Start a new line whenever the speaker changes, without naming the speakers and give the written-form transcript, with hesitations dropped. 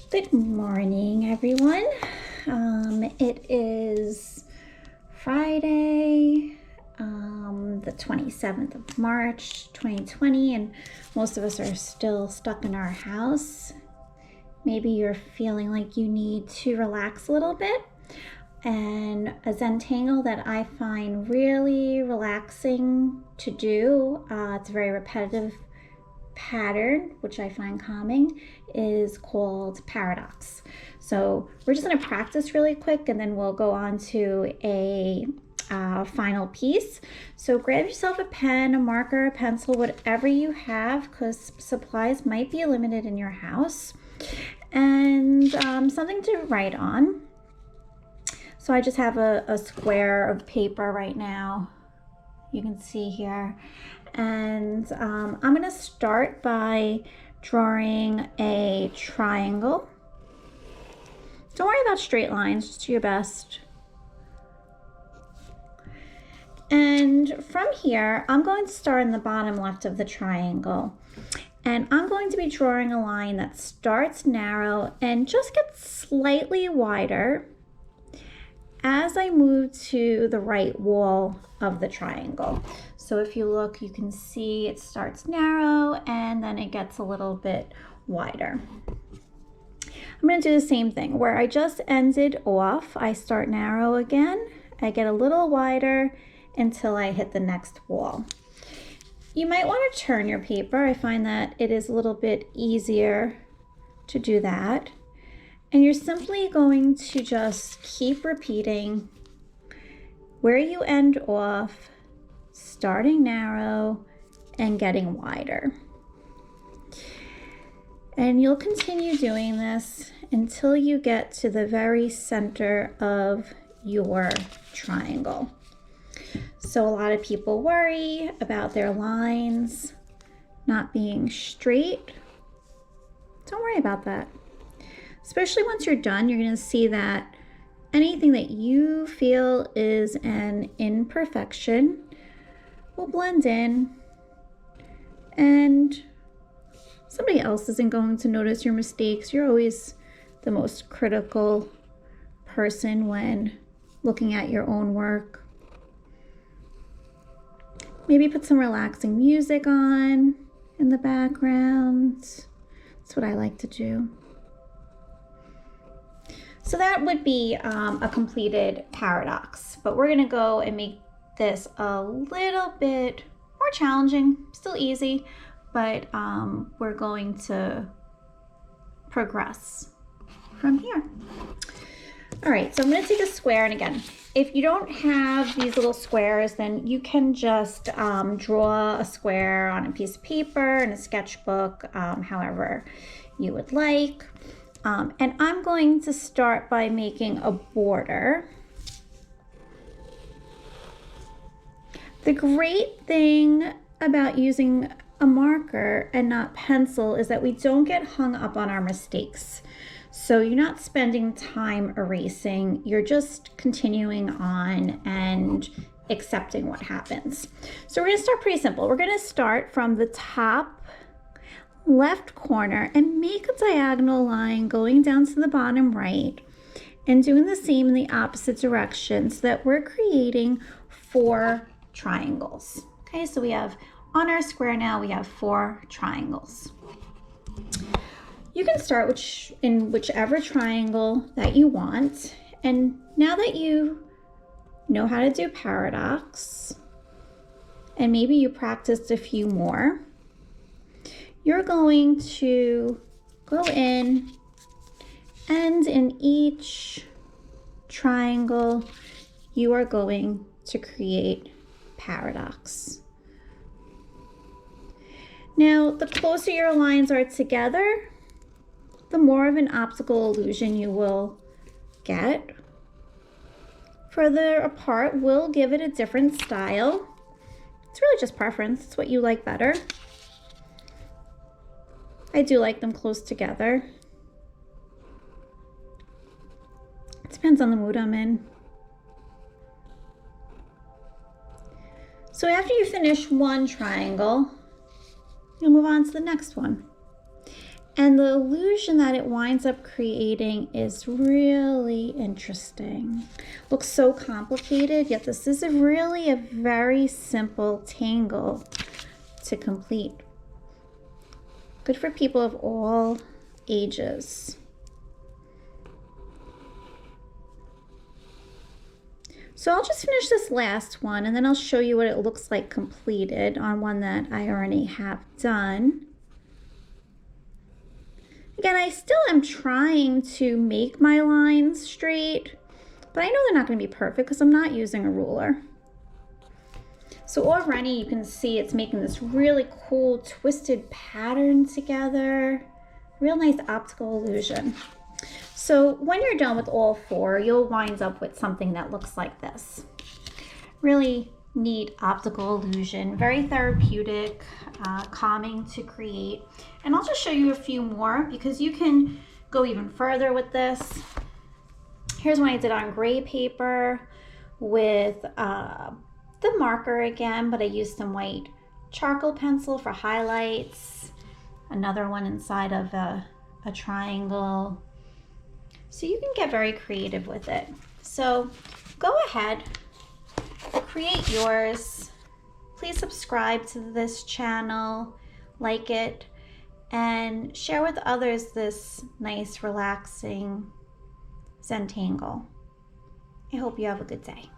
Good morning, everyone. It is Friday, the 27th of March, 2020, and most of us are still stuck in our house. Maybe you're feeling like you need to relax a little bit. And a Zentangle that I find really relaxing to do, it's a very repetitive pattern, which I find calming, is called paradox. So we're just going to practice really quick and then we'll go on to a final piece. So grab yourself a pen, a marker, a pencil, whatever you have, because supplies might be limited in your house, and something to write on. So I just have a square of paper right now, you can see here. And I'm going to start by drawing a triangle. Don't worry about straight lines, just do your best. And from here, I'm going to start in the bottom left of the triangle. And I'm going to be drawing a line that starts narrow and just gets slightly wider as I move to the right wall of the triangle. So if you look, you can see it starts narrow and then it gets a little bit wider. I'm going to do the same thing where I just ended off. I start narrow again. I get a little wider until I hit the next wall. You might want to turn your paper. I find that it is a little bit easier to do that. And you're simply going to just keep repeating where you end off, starting narrow and getting wider. And you'll continue doing this until you get to the very center of your triangle. So a lot of people worry about their lines not being straight. Don't worry about that. Especially once you're done, you're going to see that anything that you feel is an imperfection will blend in, and somebody else isn't going to notice your mistakes. You're always the most critical person when looking at your own work. Maybe put some relaxing music on in the background. That's what I like to do. So that would be a completed paradox, but we're gonna go and make this a little bit more challenging, still easy, but we're going to progress from here. All right, so I'm gonna take a square, and again, if you don't have these little squares, then you can just draw a square on a piece of paper in a sketchbook, however you would like. And I'm going to start by making a border. The great thing about using a marker and not pencil is that we don't get hung up on our mistakes. So you're not spending time erasing, you're just continuing on and accepting what happens. So we're gonna start pretty simple. We're gonna start from the top left corner and make a diagonal line going down to the bottom right, and doing the same in the opposite direction, so that we're creating 4 triangles. Okay, so we have on our square now, we have 4 triangles. You can start in whichever triangle that you want, and now that you know how to do paradox, and maybe you practiced a few more, you're going to go in, and in each triangle, you are going to create paradox. Now, the closer your lines are together, the more of an optical illusion you will get. Further apart will give it a different style. It's really just preference. It's what you like better. I do like them close together. It depends on the mood I'm in. So after you finish one triangle, you'll move on to the next one. And the illusion that it winds up creating is really interesting. Looks so complicated, yet this is really a very simple tangle to complete. Good for people of all ages. So I'll just finish this last one and then I'll show you what it looks like completed on one that I already have done. Again, I still am trying to make my lines straight, but I know they're not going to be perfect because I'm not using a ruler. So already you can see it's making this really cool twisted pattern together. Real nice optical illusion. So when you're done with all four, you'll wind up with something that looks like this. Really neat optical illusion, very therapeutic, calming to create. And I'll just show you a few more because you can go even further with this. Here's one I did on gray paper with the marker again, but I used some white charcoal pencil for highlights. Another one inside of a triangle. So you can get very creative with it. So go ahead, create yours. Please subscribe to this channel, like it, and share with others this nice, relaxing Zentangle. I hope you have a good day.